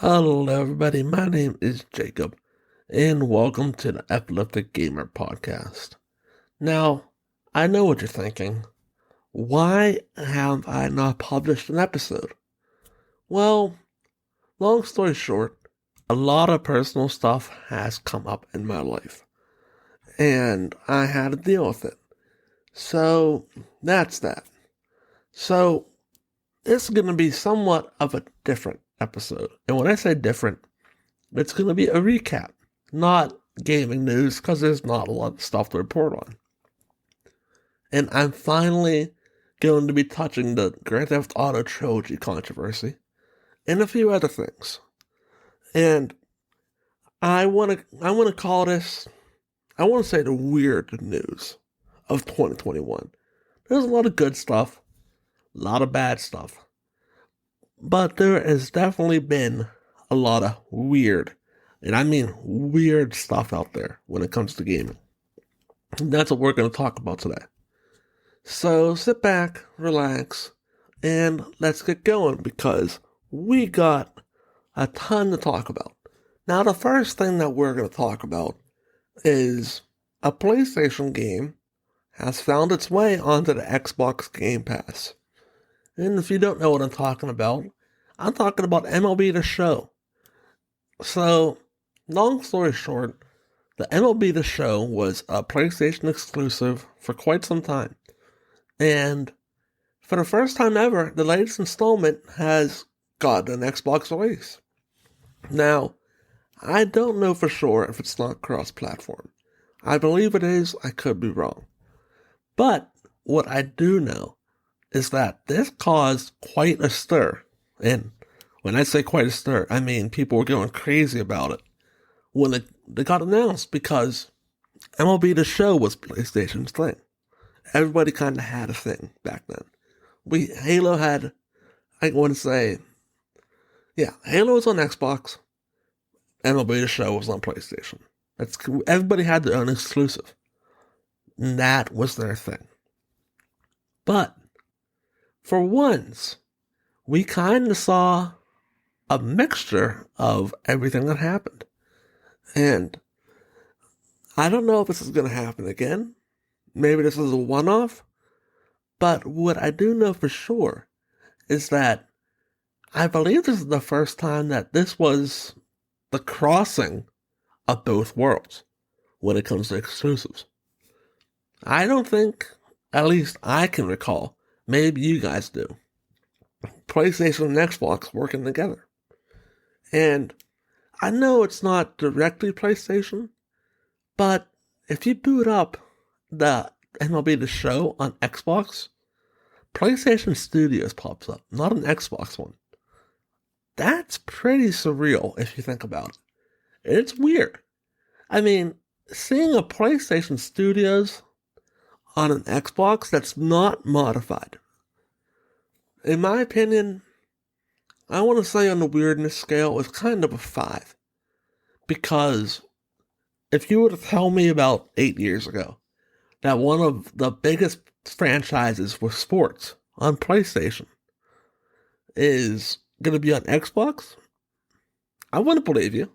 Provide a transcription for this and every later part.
Hello, everybody. My name is Jacob, and welcome to the Epileptic Gamer Podcast. Now, I know what you're thinking. Why have I not published an episode? Well, long story short, a lot of personal stuff has come up in my life, and I had to deal with it. So, that's that. So, this is going to be somewhat of a different episode. And when I say different, it's going to be a recap, not gaming news, because there's not a lot of stuff to report on. And I'm finally going to be touching the Grand Theft Auto trilogy controversy and a few other things. And I want to call this, I want to say the weird news of 2021. There's a lot of good stuff, a lot of bad stuff. But there has definitely been a lot of weird, and I mean weird stuff out there when it comes to gaming. And that's what we're going to talk about today. So sit back, relax, and let's get going because we got a ton to talk about. Now, the first thing that we're going to talk about is a PlayStation game has found its way onto the Xbox Game Pass. And if you don't know what I'm talking about MLB The Show. So, long story short, the MLB The Show was a PlayStation exclusive for quite some time. And for the first time ever, the latest installment has got an Xbox release. Now, I don't know for sure if it's not cross-platform. I believe it is, I could be wrong. But what I do know is that this caused quite a stir. And when I say quite a stir, I mean people were going crazy about it when it got announced because MLB The Show was PlayStation's thing. Everybody kind of had a thing back then. Halo had, I want to say, Halo was on Xbox, MLB The Show was on PlayStation. Everybody had their own exclusive. And that was their thing. But for once, we kind of saw a mixture of everything that happened. And I don't know if this is going to happen again. Maybe this is a one-off. But what I do know for sure is that I believe this is the first time that this was the crossing of both worlds when it comes to exclusives. I don't think, at least I can recall, maybe you guys do, PlayStation and Xbox working together. And I know it's not directly PlayStation, but if you boot up the MLB The Show on Xbox, PlayStation Studios pops up, not an Xbox one. That's pretty surreal if you think about it. It's weird. I mean, seeing a PlayStation Studios on an Xbox that's not modified, in my opinion, I want to say on the weirdness scale, it's kind of a 5. Because if you were to tell me about 8 years ago that one of the biggest franchises for sports on PlayStation is going to be on Xbox, I wouldn't believe you.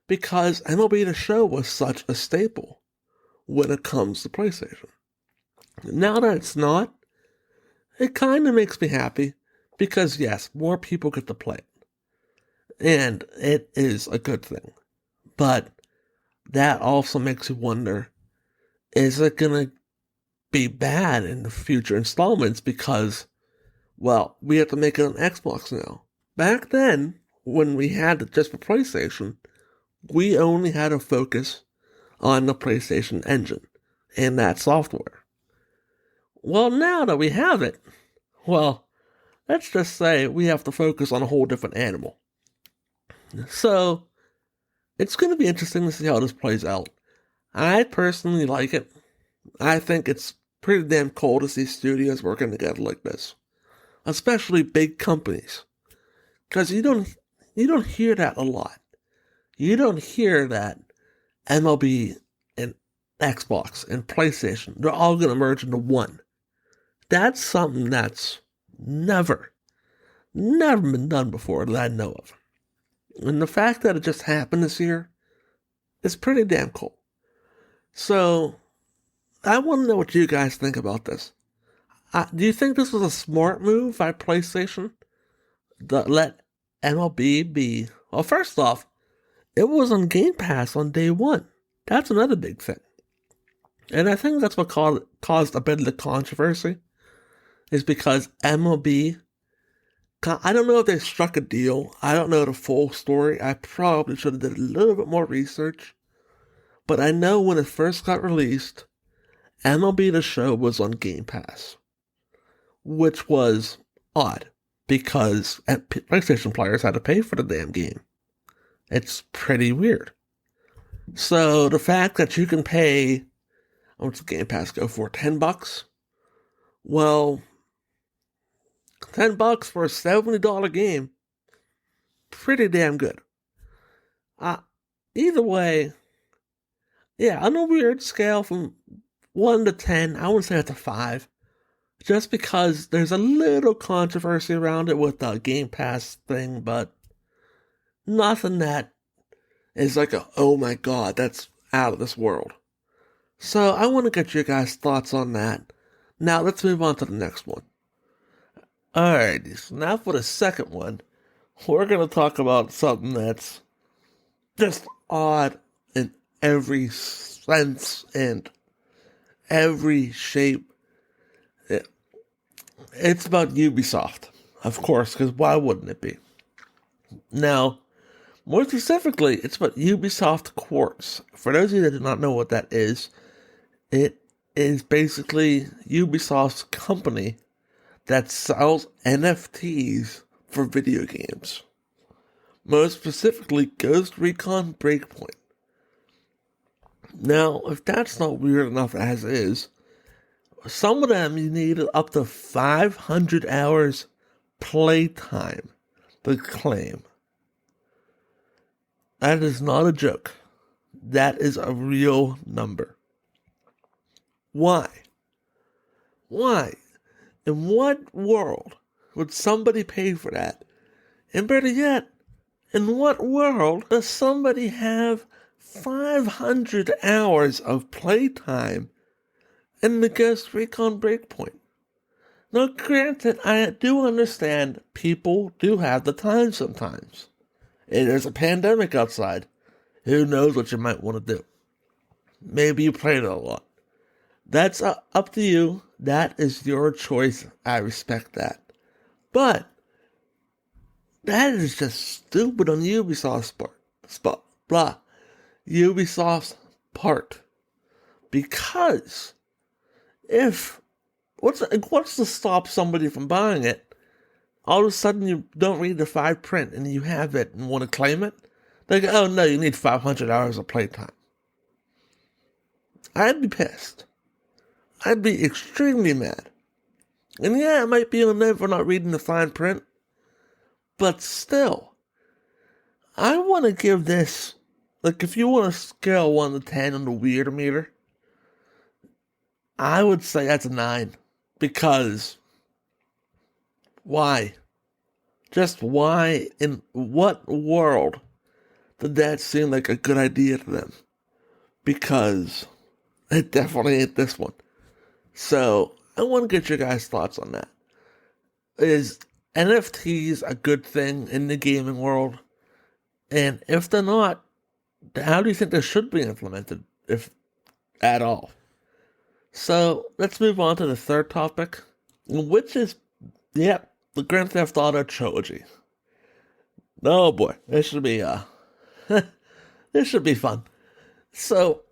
Because MLB The Show was such a staple when it comes to PlayStation. Now that it's not, it kind of makes me happy because, yes, more people get to play it. And it is a good thing. But that also makes you wonder, is it going to be bad in the future installments because, well, we have to make it on Xbox now. Back then, when we had it just for PlayStation, we only had to focus on the PlayStation engine and that software. Well, now that we have it, well, let's just say we have to focus on a whole different animal. So, it's going to be interesting to see how this plays out. I personally like it. I think it's pretty damn cool to see studios working together like this. Especially big companies. Because you don't hear that a lot. You don't hear that MLB and Xbox and PlayStation, they're all going to merge into one. That's something that's never been done before that I know of. And the fact that it just happened this year is pretty damn cool. So, I want to know what you guys think about this. Do you think this was a smart move by PlayStation? To let MLB be... Well, first off, it was on Game Pass on day one. That's another big thing. And I think that's what caused a bit of the controversy. Is because MLB... I don't know if they struck a deal. I don't know the full story. I probably should have did a little bit more research. But I know when it first got released, MLB The Show was on Game Pass. Which was odd, because PlayStation players had to pay for the damn game. It's pretty weird. So the fact that you can pay, what's the Game Pass go for, $10? Well, $10 for a $70 game, pretty damn good. Either way, yeah, on a weird scale from 1 to 10, I would say it's a 5. Just because there's a little controversy around it with the Game Pass thing, but nothing that is like oh my god, that's out of this world. So I want to get your guys' thoughts on that. Now let's move on to the next one. Alrighty, so now for the second one, we're going to talk about something that's just odd in every sense and every shape. It's about Ubisoft, of course, because why wouldn't it be? Now, more specifically, it's about Ubisoft Quartz. For those of you that do not know what that is, it is basically Ubisoft's company that sells NFTs for video games. Most specifically, Ghost Recon Breakpoint. Now, if that's not weird enough as is, some of them you need up to 500 hours playtime to claim. That is not a joke. That is a real number. Why? Why? In what world would somebody pay for that? And better yet, in what world does somebody have 500 hours of playtime in the Ghost Recon Breakpoint? Now, granted, I do understand people do have the time sometimes. And there's a pandemic outside. Who knows what you might want to do? Maybe you played it a lot. That's up to you. That is your choice. I respect that. But that is just stupid on Ubisoft's Ubisoft's part. Because what's to stop somebody from buying it? All of a sudden you don't read the fine print and you have it and want to claim it? They go, oh no, you need 500 hours of playtime. I'd be pissed. I'd be extremely mad. And yeah, it might be on them for not reading the fine print. But still, I want to give this, like if you want to scale 1 to 10 on the weird meter, I would say that's a 9. Because, why? Just why, in what world did that seem like a good idea to them? Because it definitely ain't this one. So, I want to get your guys' thoughts on that. Is NFTs a good thing in the gaming world? And if they're not, how do you think they should be implemented, if at all? So, let's move on to the third topic, which is, the Grand Theft Auto trilogy. Oh boy, this should be, this should be fun. So,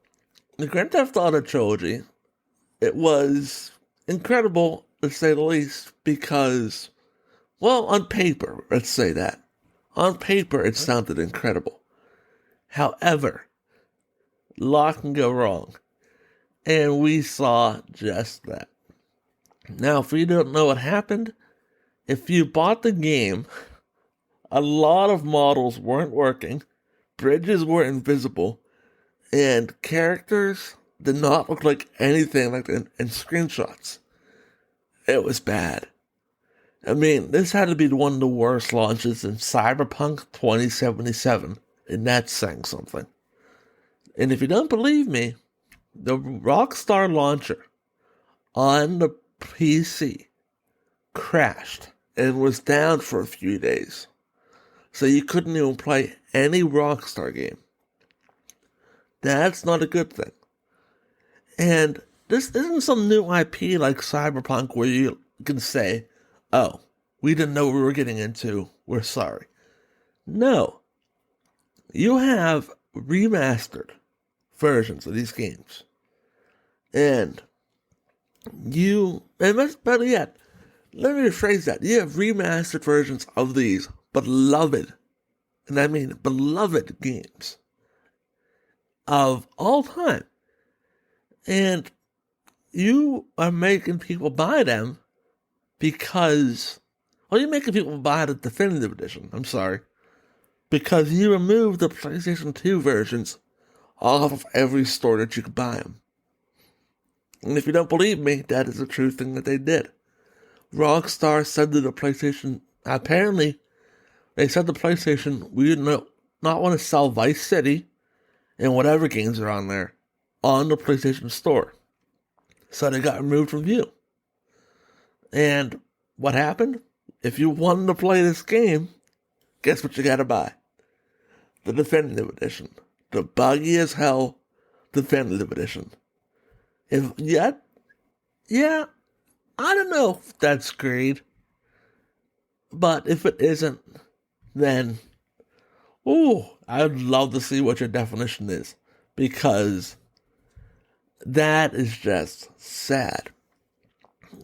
the Grand Theft Auto trilogy, it was incredible, to say the least, because, well, on paper, let's say that. On paper, it sounded incredible. However, a lot can go wrong. And we saw just that. Now, if you don't know what happened, if you bought the game, a lot of models weren't working, bridges were invisible, and characters did not look like anything like in screenshots. It was bad. I mean, this had to be one of the worst launches in Cyberpunk 2077, and that's saying something. And if you don't believe me, the Rockstar launcher on the PC crashed and was down for a few days. So you couldn't even play any Rockstar game. That's not a good thing. And this isn't some new IP like Cyberpunk where you can say, oh, we didn't know what we were getting into, we're sorry. No. You have remastered versions of these games. And better yet, let me rephrase that. You have remastered versions of these beloved, and I mean beloved games of all time. And you are making people buy them because, you're making people buy the Definitive Edition, because you removed the PlayStation 2 versions off of every store that you could buy them. And if you don't believe me, that is a true thing that they did. Rockstar said to the PlayStation, apparently, they said to PlayStation, we do not want to sell Vice City and whatever games are on there on the PlayStation Store. So they got removed from view. And what happened? If you wanted to play this game, guess what you gotta buy? The Definitive Edition. The buggy as hell Definitive Edition. I don't know if that's great. But if it isn't, then, I'd love to see what your definition is. Because that is just sad.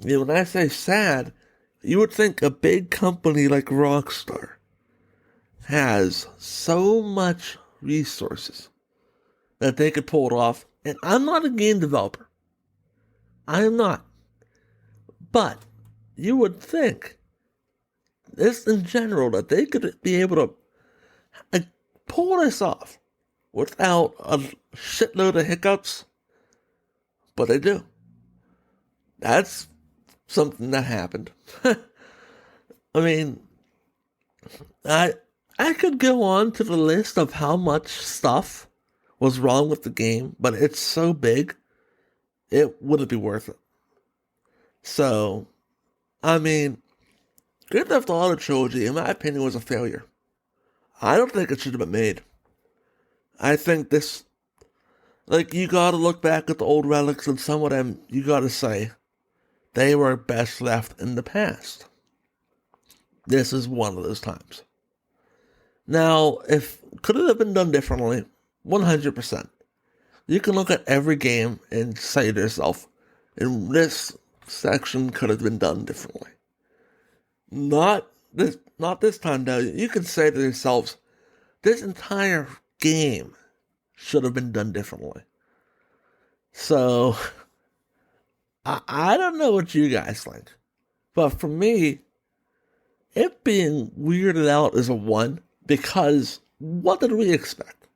When I say sad, you would think a big company like Rockstar has so much resources that they could pull it off. And I'm not a game developer. I am not. But you would think, this in general, that they could be able to pull this off without a shitload of hiccups. But they do. That's something that happened. I mean, I could go on to the list of how much stuff was wrong with the game, but it's so big, it wouldn't be worth it. So, I mean, Grand Theft Auto Trilogy, in my opinion, was a failure. I don't think it should have been made. I think this, you gotta look back at the old relics, and some of them, you gotta say, they were best left in the past. This is one of those times. Now, could it have been done differently? 100%. You can look at every game and say to yourself, in this section could have been done differently. Not this time, though. You can say to yourselves, this entire game should have been done differently. So, I don't know what you guys think. But for me, it being weirded out is a 1, because what did we expect?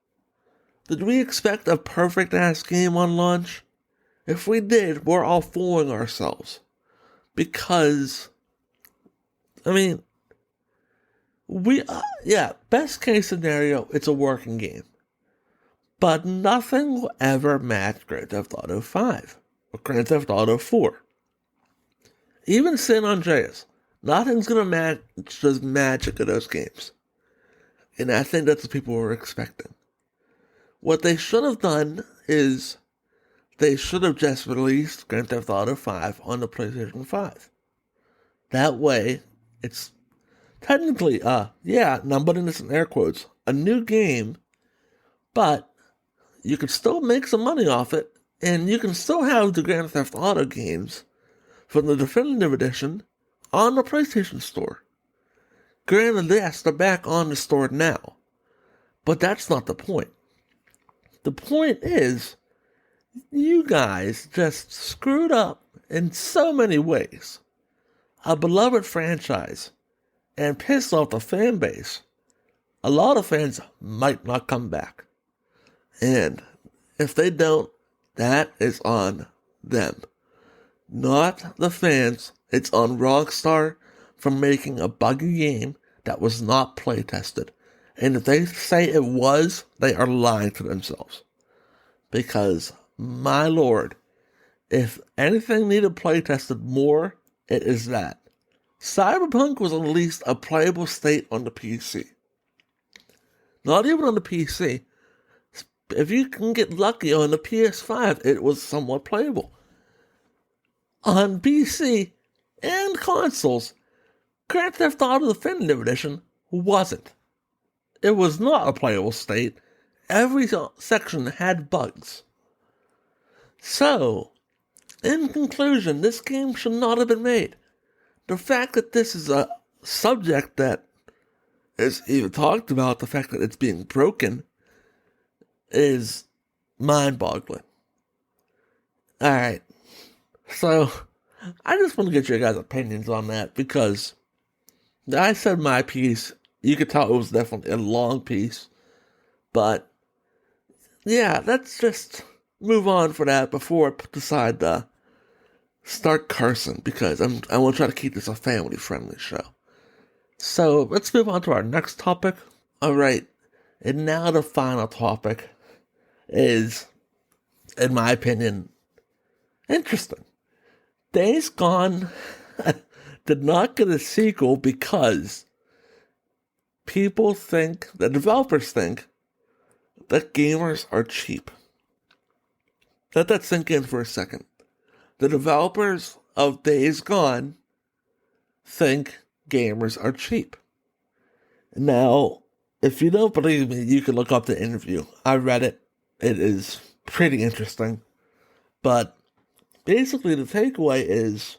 Did we expect a perfect-ass game on launch? If we did, we're all fooling ourselves. Because, I mean, best case scenario, it's a working game. But nothing will ever match Grand Theft Auto 5 or Grand Theft Auto 4. Even San Andreas, nothing's going to match the magic of those games. And I think that's what people were expecting. What they should have done is they should have just released Grand Theft Auto 5 on the PlayStation 5. That way, it's technically, and I'm putting this in air quotes, a new game, but you can still make some money off it, and you can still have the Grand Theft Auto games from the Definitive Edition on the PlayStation Store. Granted, yes, they're back on the store now, but that's not the point. The point is, you guys just screwed up in so many ways. A beloved franchise, and pissed off the fan base. A lot of fans might not come back. And if they don't, that is on them. Not the fans. It's on Rockstar from making a buggy game that was not play tested. And if they say it was, they are lying to themselves. Because, my lord, if anything needed play tested more, it is that. Cyberpunk was at least a playable state on the PC. Not even on the PC. If you can get lucky on the PS5, it was somewhat playable. On PC and consoles, Grand Theft Auto Definitive Edition wasn't. It was not a playable state. Every section had bugs. So, in conclusion, this game should not have been made. The fact that this is a subject that is even talked about, the fact that it's being broken, is mind-boggling. Alright, so I just want to get your guys' opinions on that, because I said my piece. You could tell it was definitely a long piece, but yeah, let's just move on for that before I decide to start cursing, because I want to try to keep this a family-friendly show. So let's move on to our next topic. Alright, and now the final topic is, in my opinion, interesting. Days Gone did not get a sequel because the developers think, that gamers are cheap. Let that sink in for a second. The developers of Days Gone think gamers are cheap. Now, if you don't believe me, you can look up the interview. I read it. It is pretty interesting. But basically the takeaway is,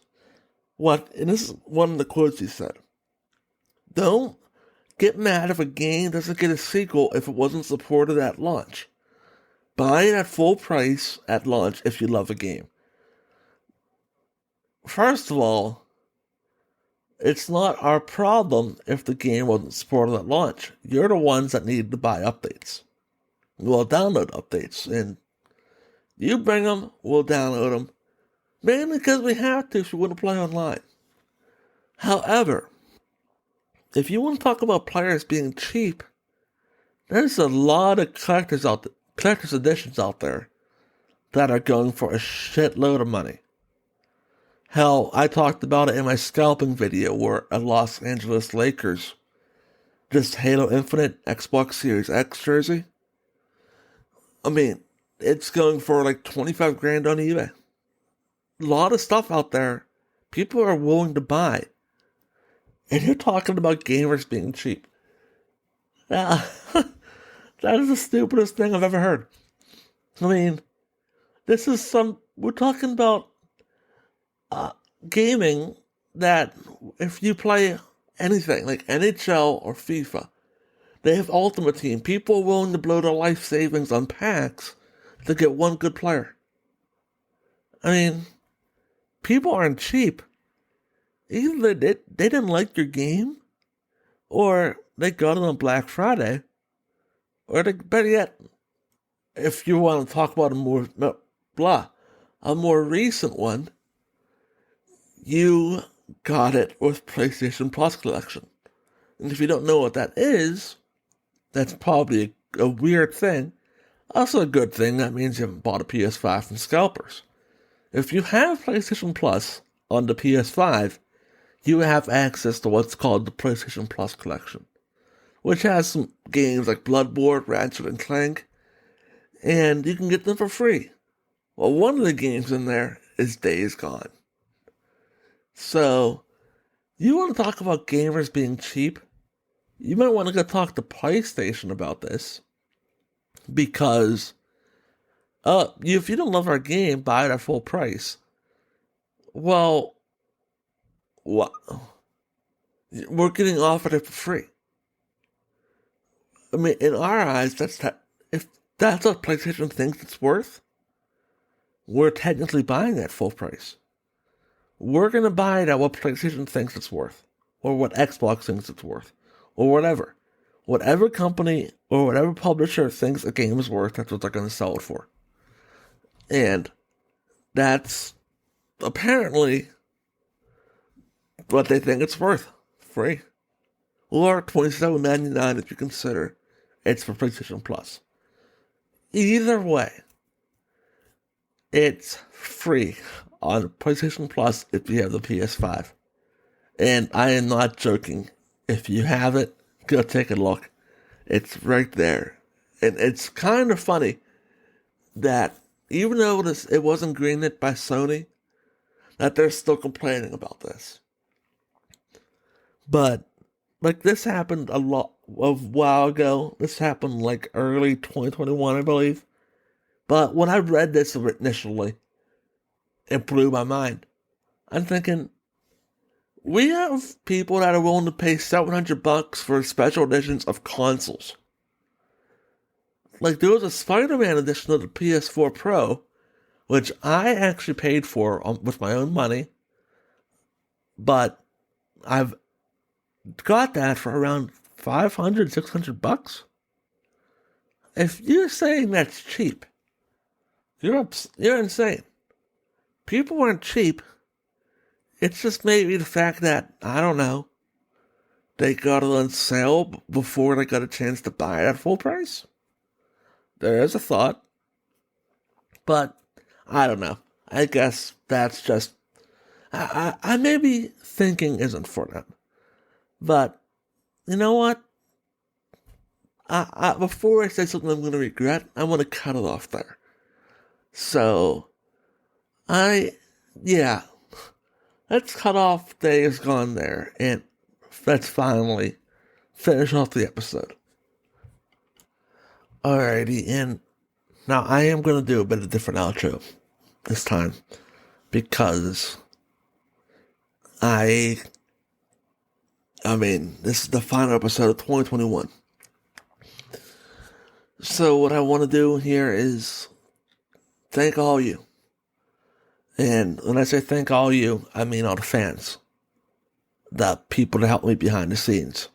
and this is one of the quotes he said, don't get mad if a game doesn't get a sequel if it wasn't supported at launch. Buy it at full price at launch if you love a game. First of all, it's not our problem if the game wasn't supported at launch. You're the ones that need to buy updates. We'll download updates, and you bring them, we'll download them. Mainly because we have to if you want to play online. However, if you want to talk about players being cheap, there's a lot of collector's editions out there that are going for a shitload of money. Hell, I talked about it in my scalping video where a Los Angeles Lakers just Halo Infinite Xbox Series X jersey. I mean, it's going for like 25 grand on eBay. A lot of stuff out there people are willing to buy. And you're talking about gamers being cheap. That is the stupidest thing I've ever heard. I mean, we're talking about gaming that if you play anything like NHL or FIFA, they have Ultimate Team. People are willing to blow their life savings on packs to get one good player. I mean, people aren't cheap. Either they didn't like your game, or they got it on Black Friday, or better yet, if you want to talk about a more recent one, you got it with PlayStation Plus Collection. And if you don't know what that is, that's probably a weird thing. Also a good thing, that means you haven't bought a PS5 from scalpers. If you have PlayStation Plus on the PS5, you have access to what's called the PlayStation Plus Collection, which has some games like Bloodborne, Ratchet and Clank, and you can get them for free. Well, one of the games in there is Days Gone. So, you want to talk about gamers being cheap? You might want to go talk to PlayStation about this, because if you don't love our game, buy it at full price. Well, what? We're getting offered it for free. I mean, in our eyes, if that's what PlayStation thinks it's worth, we're technically buying it at full price. We're going to buy it at what PlayStation thinks it's worth, or what Xbox thinks it's worth, or whatever. Whatever company or whatever publisher thinks a game is worth, that's what they're going to sell it for. And that's apparently what they think it's worth. free. Or $27.99 if you consider it's for PlayStation Plus. Either way, it's free on PlayStation Plus if you have the PS5. And I am not joking. If you have it, go take a look. It's right there. And it's kind of funny that even though it wasn't greenlit by Sony, that they're still complaining about this. But, like, this happened a while ago. This happened, like, early 2021, I believe. But when I read this initially, it blew my mind. I'm thinking, we have people that are willing to pay $700 for special editions of consoles. Like, there was a Spider-Man edition of the PS4 Pro, which I actually paid for with my own money. But I've got that for around $500, $600. If you're saying that's cheap, you're insane. People aren't cheap. It's just maybe the fact that, I don't know, they got it on sale before they got a chance to buy it at full price. There is a thought. But, I don't know. I guess that's just, I maybe thinking isn't for them. But, you know what? Before I say something I'm going to regret, I want to cut it off there. So, let's cut off Days Gone there, and let's finally finish off the episode. Alrighty, and now I am going to do a bit of a different outro this time, because this is the final episode of 2021. So what I want to do here is thank all you. And when I say thank all you, I mean all the fans. The people that help me behind the scenes.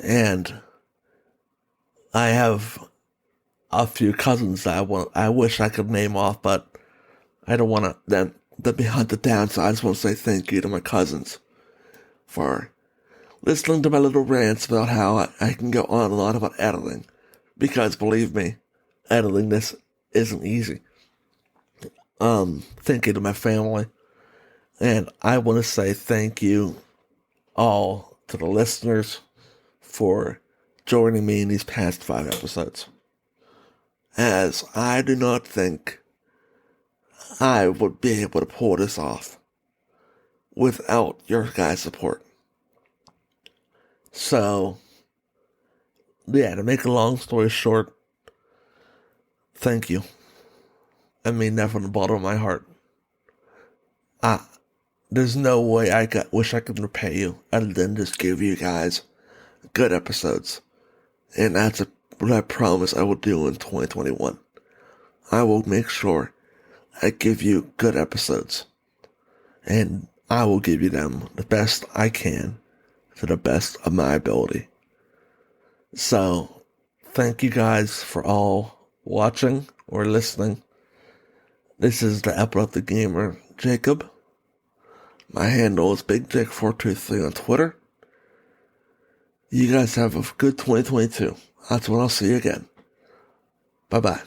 And I have a few cousins that I wish I could name off, but I don't want them to be hunted down, so I just want to say thank you to my cousins for listening to my little rants about how I can go on and on about editing. Because believe me, editing this isn't easy. Thank you to my family. And I want to say thank you all to the listeners for joining me in these past 5 episodes. As I do not think I would be able to pull this off without your guys' support. So, yeah, to make a long story short, thank you. I mean that from the bottom of my heart. There's no way wish I could repay you other than just give you guys good episodes. And that's what I promise I will do in 2021. I will make sure I give you good episodes. And I will give you them the best I can to the best of my ability. So, thank you guys for all watching or listening. This is the Epileptic Gamer, Jacob. My handle is BigJake423 on Twitter. You guys have a good 2022. That's when I'll see you again. Bye-bye.